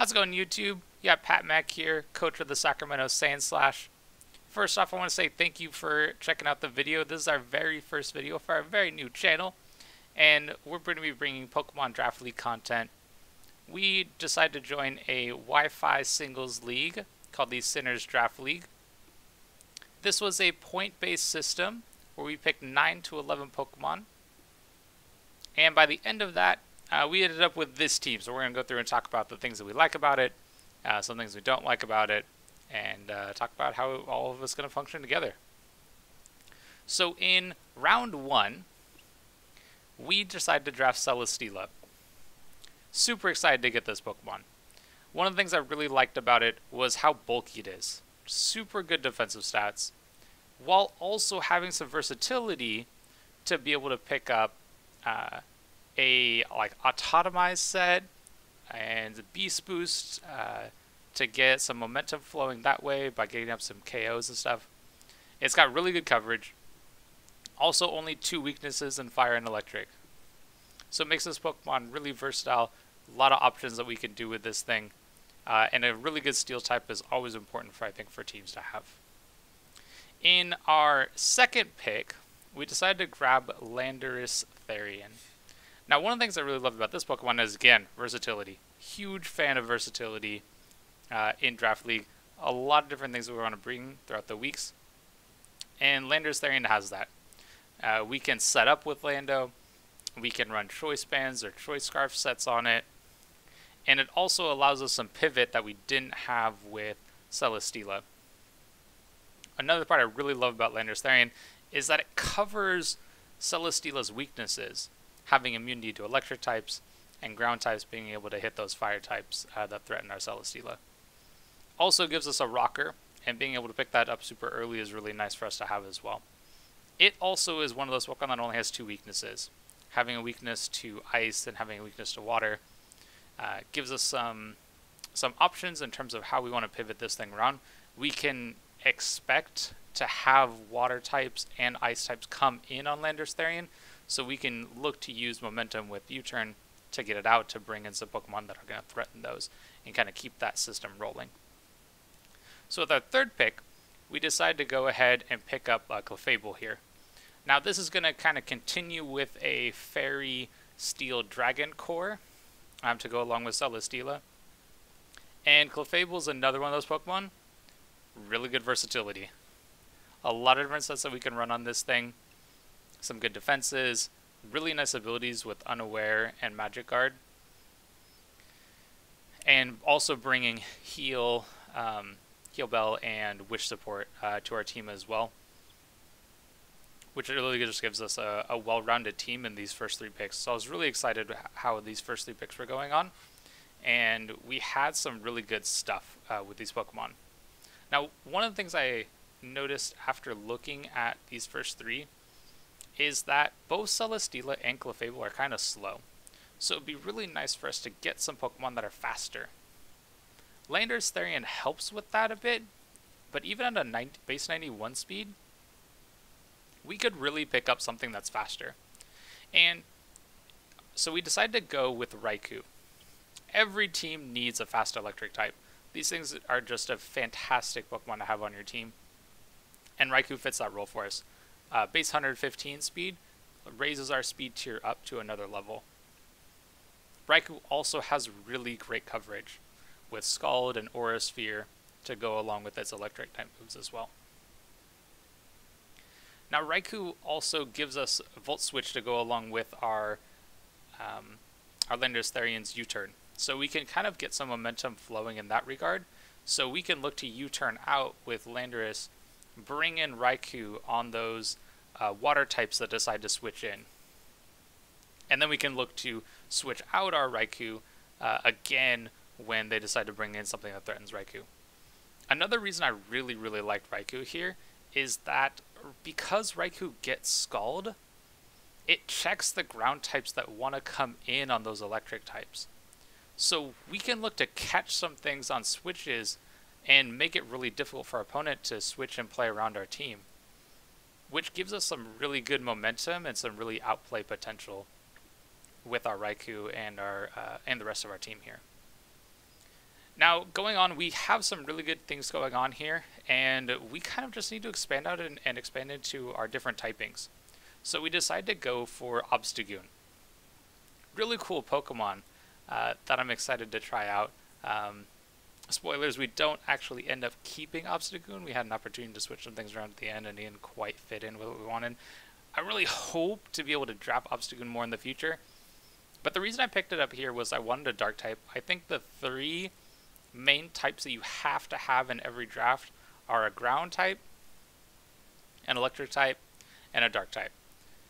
How's it going, YouTube? You got Pat Mack here, coach of the Sacramento Sand Slash. First off, I want to say thank you for checking out the video. This is our very first video for our very new channel, and we're going to be bringing Pokemon Draft League content. We decided to join a Wi-Fi singles league called the SDL Draft League. This was a point-based system where we picked 9 to 11 Pokemon, and by the end of that, we ended up with this team. So we're going to go through and talk about the things that we like about it, some things we don't like about it, and talk about how all of us going to function together. So in round 1, we decided to draft Celesteela. Super excited to get this Pokemon. One of the things I really liked about it was how bulky it is. Super good defensive stats, while also having some versatility to be able to pick up a autotomized set and beast boost to get some momentum flowing that way by getting up some KOs and stuff. It's got really good coverage. Also only 2 weaknesses in fire and electric. So it makes this Pokemon really versatile. A lot of options that we can do with this thing. And a really good steel type is always important for, I think, for teams to have. In our second pick, we decided to grab Landorus Therian. Now, one of the things I really love about this Pokemon is, again, versatility. Huge fan of versatility in Draft League. A lot of different things that we want to bring throughout the weeks. And Landorus Therian has that. We can set up with Lando. We can run choice bands or choice scarf sets on it. And it also allows us some pivot that we didn't have with Celesteela. Another part I really love about Landorus Therian is that it covers Celesteela's weaknesses, having immunity to electric types and ground types being able to hit those fire types that threaten our Celesteela. Also gives us a rocker, and being able to pick that up super early is really nice for us to have as well. It also is one of those Pokemon that only has 2 weaknesses. Having a weakness to ice and having a weakness to water gives us some options in terms of how we want to pivot this thing around. We can expect to have water types and ice types come in on Landorus Therian, so we can look to use momentum with U-turn to get it out to bring in some Pokemon that are going to threaten those and kind of keep that system rolling. So with our third pick, we decided to go ahead and pick up Clefable here. Now this is going to kind of continue with a Fairy Steel Dragon core to go along with Celesteela. And Clefable is another one of those Pokemon. Really good versatility. A lot of different sets that we can run on this thing. Some good defenses. Really nice abilities with Unaware and Magic Guard. And also bringing Heal Bell and Wish support to our team as well. Which really just gives us a well-rounded team in these first 3 picks. So I was really excited how these first 3 picks were going on. And we had some really good stuff with these Pokemon. Now, one of the things I noticed after looking at these first 3 is that both Celesteela and Clefable are kind of slow. So it would be really nice for us to get some Pokemon that are faster. Landorus Therian helps with that a bit, but even at a base 91 speed, we could really pick up something that's faster. And so we decided to go with Riku. Every team needs a fast electric type. These things are just a fantastic Pokemon to have on your team. And Riku fits that role for us. Base 115 speed raises our speed tier up to another level. Riku also has really great coverage with Scald and Aura Sphere to go along with its electric type moves as well. Now Riku also gives us Volt Switch to go along with our Landorus Therian's U-turn. So we can kind of get some momentum flowing in that regard. So we can look to U-turn out with Landorus, bring in Riku on those water types that decide to switch in. And then we can look to switch out our Riku again when they decide to bring in something that threatens Riku. Another reason I really liked Riku here is that because Riku gets Scald, it checks the ground types that want to come in on those electric types. So we can look to catch some things on switches and make it really difficult for our opponent to switch and play around our team, which gives us some really good momentum and some really outplay potential with our Riku and our and the rest of our team here. Now, going on, we have some really good things going on here, and we kind of just need to expand out and expand into our different typings. So we decided to go for Obstagoon. Really cool Pokemon that I'm excited to try out. Spoilers, we don't actually end up keeping Obstagoon. We had an opportunity to switch some things around at the end, and it didn't quite fit in with what we wanted. I really hope to be able to draft Obstagoon more in the future. But the reason I picked it up here was I wanted a dark type. I think the 3 main types that you have to have in every draft are a ground type, an electric type, and a dark type.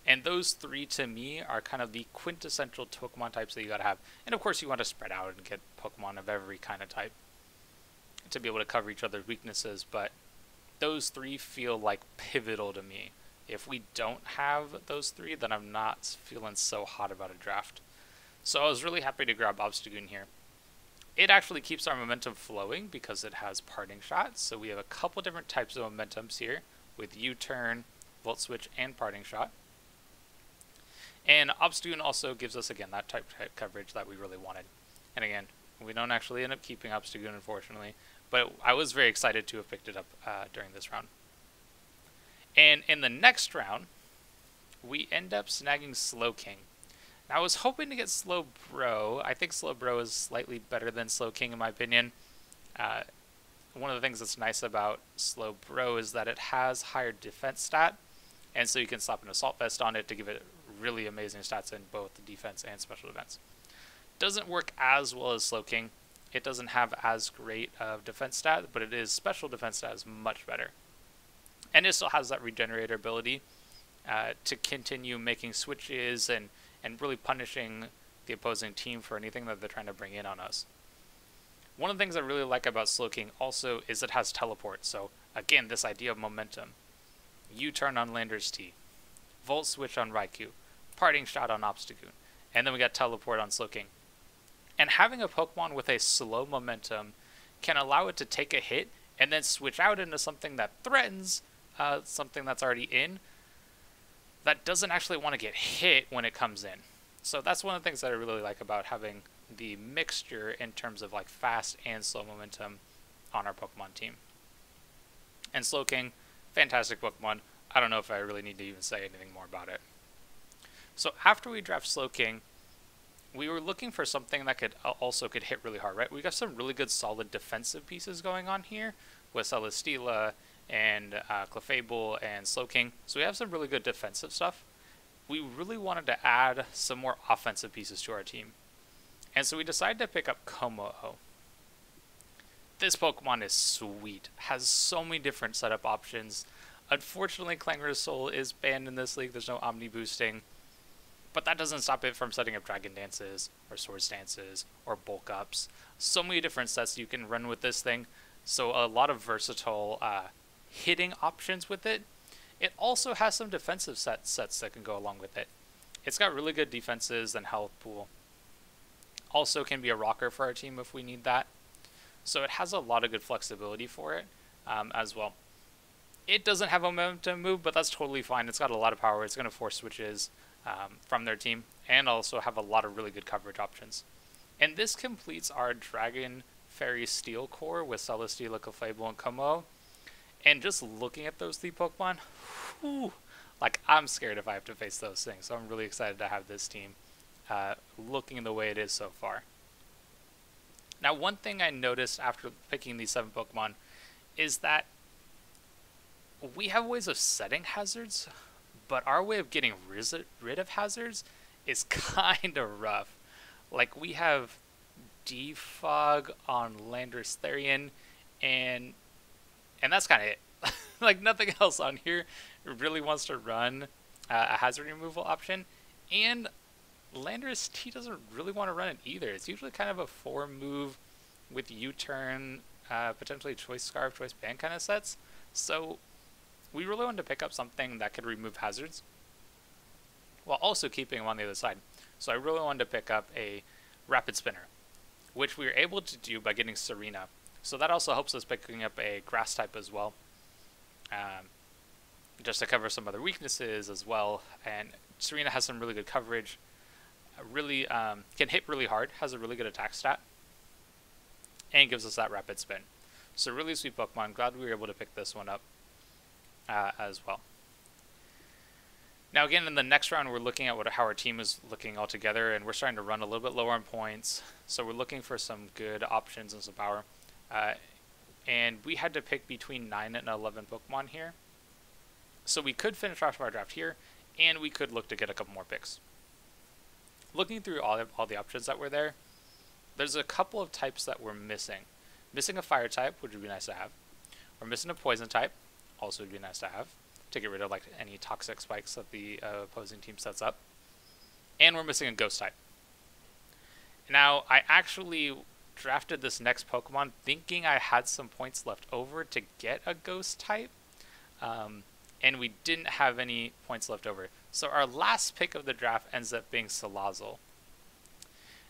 And those 3 to me are kind of the quintessential Pokemon types that you gotta have. And of course you want to spread out and get Pokemon of every kind of type to be able to cover each other's weaknesses, but those 3 feel like pivotal to me. If we don't have those 3, then I'm not feeling so hot about a draft. So I was really happy to grab Obstagoon here. It actually keeps our momentum flowing because it has Parting Shot. So we have a couple different types of momentums here with U-Turn, Volt Switch, and Parting Shot. And Obstagoon also gives us, again, that type coverage that we really wanted. And again, we don't actually end up keeping Obstagoon, unfortunately. But I was very excited to have picked it up during this round. And in the next round, we end up snagging Slowking. I was hoping to get Slowbro. I think Slowbro is slightly better than Slowking in my opinion. One of the things that's nice about Slowbro is that it has higher defense stat, and so you can slap an Assault Vest on it to give it really amazing stats in both defense and special defense. Doesn't work as well as Slowking. It doesn't have as great of defense stat, but it is special defense stat is much better. And it still has that regenerator ability to continue making switches and really punishing the opposing team for anything that they're trying to bring in on us. One of the things I really like about Slowking also is it has teleport. So again, this idea of momentum. U-turn on Landorus T, Volt Switch on Riku, Parting Shot on Obstagoon, and then we got teleport on Slowking. And having a Pokemon with a slow momentum can allow it to take a hit and then switch out into something that threatens something that's already in, that doesn't actually want to get hit when it comes in. So that's one of the things that I really like about having the mixture in terms of like fast and slow momentum on our Pokemon team. And Slowking, fantastic Pokemon. I don't know if I really need to even say anything more about it. So after we draft Slowking, we were looking for something that could hit really hard, right? We got some really good solid defensive pieces going on here with Celesteela and Clefable and Slowking. So we have some really good defensive stuff. We really wanted to add some more offensive pieces to our team. And so we decided to pick up Coto. This Pokemon is sweet. Has so many different setup options. Unfortunately, Clangor's Soul is banned in this league. There's no Omni boosting. But that doesn't stop it from setting up Dragon Dances or Swords Dances or Bulk Ups. So many different sets you can run with this thing. So a lot of versatile hitting options with it. It also has some defensive sets that can go along with it. It's got really good defenses and health pool. Also can be a rocker for our team if we need that. So it has a lot of good flexibility for it as well. It doesn't have a momentum move, but that's totally fine. It's got a lot of power. It's going to force switches from their team and also have a lot of really good coverage options. And this completes our Dragon Fairy Steel core with Celesteela, Clefable, and Coto. And just looking at those 3 Pokemon, whew, like I'm scared if I have to face those things. So I'm really excited to have this team looking the way it is so far. Now, one thing I noticed after picking these 7 Pokemon is that we have ways of setting hazards, but our way of getting rid of hazards is kind of rough. Like, we have Defog on Landorus Therian, and that's kind of it. Like, nothing else on here really wants to run a hazard removal option, and Landorus T doesn't really want to run it either. It's usually kind of a 4-move with U-turn, potentially Choice Scarf, Choice Band kind of sets. So we really wanted to pick up something that could remove hazards while also keeping them on the other side. So I really wanted to pick up a Rapid Spinner, which we were able to do by getting Serena. So that also helps us picking up a Grass type as well, just to cover some other weaknesses as well. And Serena has some really good coverage, really can hit really hard, has a really good attack stat, and gives us that rapid spin. So really sweet Pokemon. Glad we were able to pick this one up as well. Now again, in the next round, we're looking at how our team is looking all together, and we're starting to run a little bit lower on points. So we're looking for some good options and some power. And we had to pick between 9 and 11 Pokemon here. So we could finish off our draft here, and we could look to get a couple more picks. Looking through all the options that were there, there's a couple of types that we're missing. Missing a fire type, which would be nice to have. We're missing a poison type, also would be nice to have, to get rid of like any toxic spikes that the opposing team sets up. And we're missing a ghost type. Now, I actually drafted this next Pokemon thinking I had some points left over to get a ghost type. And we didn't have any points left over. So our last pick of the draft ends up being Salazal.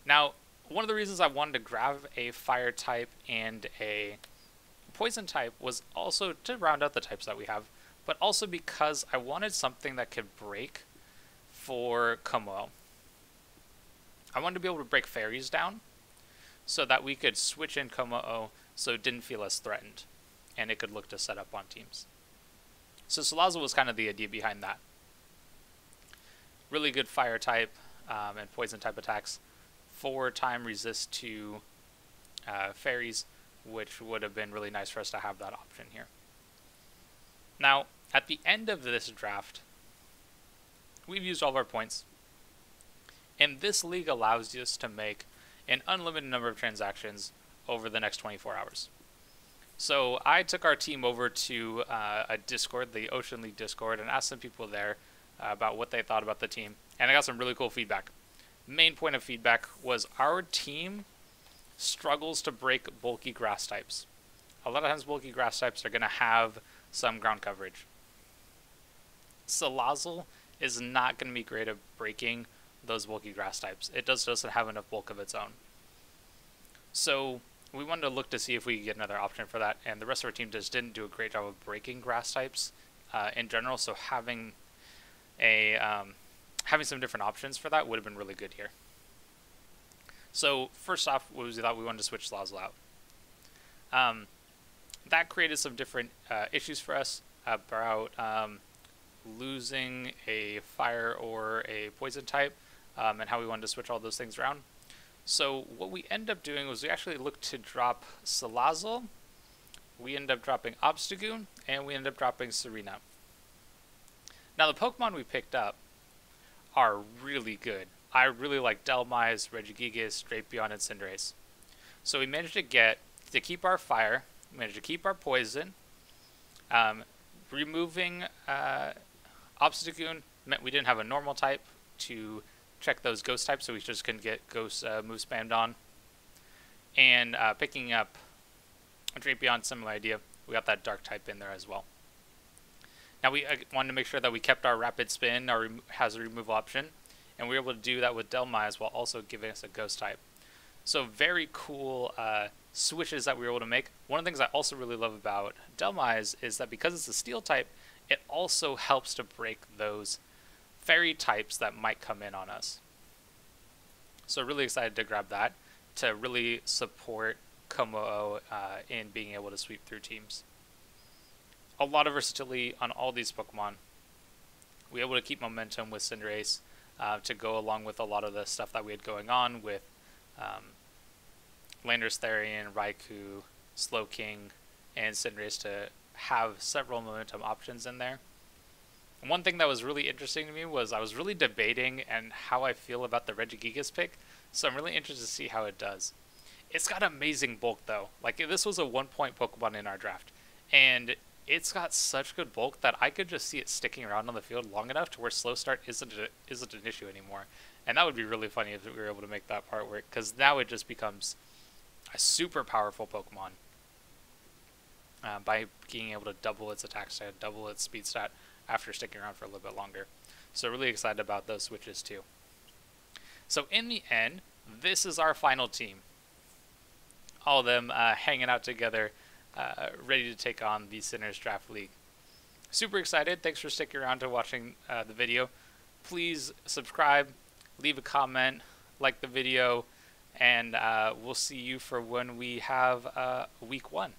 Now, one of the reasons I wanted to grab a fire type and a poison type was also to round out the types that we have, but also because I wanted something that could break for Como. I wanted to be able to break fairies down so that we could switch in Como so it didn't feel as threatened, and it could look to set up on teams. So Salazal was kind of the idea behind that. Really good fire type and poison type attacks. 4-time resist to fairies, which would have been really nice for us to have that option here. Now, at the end of this draft, we've used all of our points. And this league allows us to make an unlimited number of transactions over the next 24 hours. So I took our team over to a Discord, the Ocean League Discord, and asked some people there about what they thought about the team. And I got some really cool feedback. Main point of feedback was our team struggles to break bulky grass types. A lot of times bulky grass types are going to have some ground coverage. Salazal is not going to be great at breaking those bulky grass types. It doesn't have enough bulk of its own. So we wanted to look to see if we could get another option for that, and the rest of our team just didn't do a great job of breaking grass types in general, so having some different options for that would have been really good here. So first off, we thought we wanted to switch Salazal out. That created some different issues for us about losing a fire or a poison type, and how we wanted to switch all those things around. So what we ended up doing was we actually looked to drop Salazal, we ended up dropping Obstagoon, and we ended up dropping Serena. Now the Pokemon we picked up are really good. I really like Delmise, Regigigas, Drapion, and Cinderace. So we managed to keep our fire, we managed to keep our poison. Removing Obstagoon meant we didn't have a normal type to check those ghost types, so we just couldn't get ghost move spammed on. And picking up Drapion, similar idea. We got that dark type in there as well. Now we wanted to make sure that we kept our rapid spin, our hazard removal option, and we were able to do that with Delmise while also giving us a ghost type. So very cool switches that we were able to make. One of the things I also really love about Delmise is that because it's a steel type, it also helps to break those fairy types that might come in on us. So really excited to grab that to really support Como in being able to sweep through teams. A lot of versatility on all these Pokemon. We were able to keep momentum with Cinderace to go along with a lot of the stuff that we had going on with Landorus, Therian, Riku, Slowking, and Cinderace to have several momentum options in there. And one thing that was really interesting to me was I was really debating and how I feel about the Regigigas pick, so I'm really interested to see how it does. It's got amazing bulk though. Like this was a 1-point Pokemon in our draft, and it's got such good bulk that I could just see it sticking around on the field long enough to where slow start isn't an issue anymore. And that would be really funny if we were able to make that part work, because now it just becomes a super powerful Pokemon by being able to double its attack stat, double its speed stat after sticking around for a little bit longer. So really excited about those switches too. So in the end, this is our final team. All of them hanging out together, ready to take on the Sinners Draft League. Super excited. Thanks for sticking around to watching the video. Please subscribe, leave a comment, like the video, and we'll see you for when we have week 1.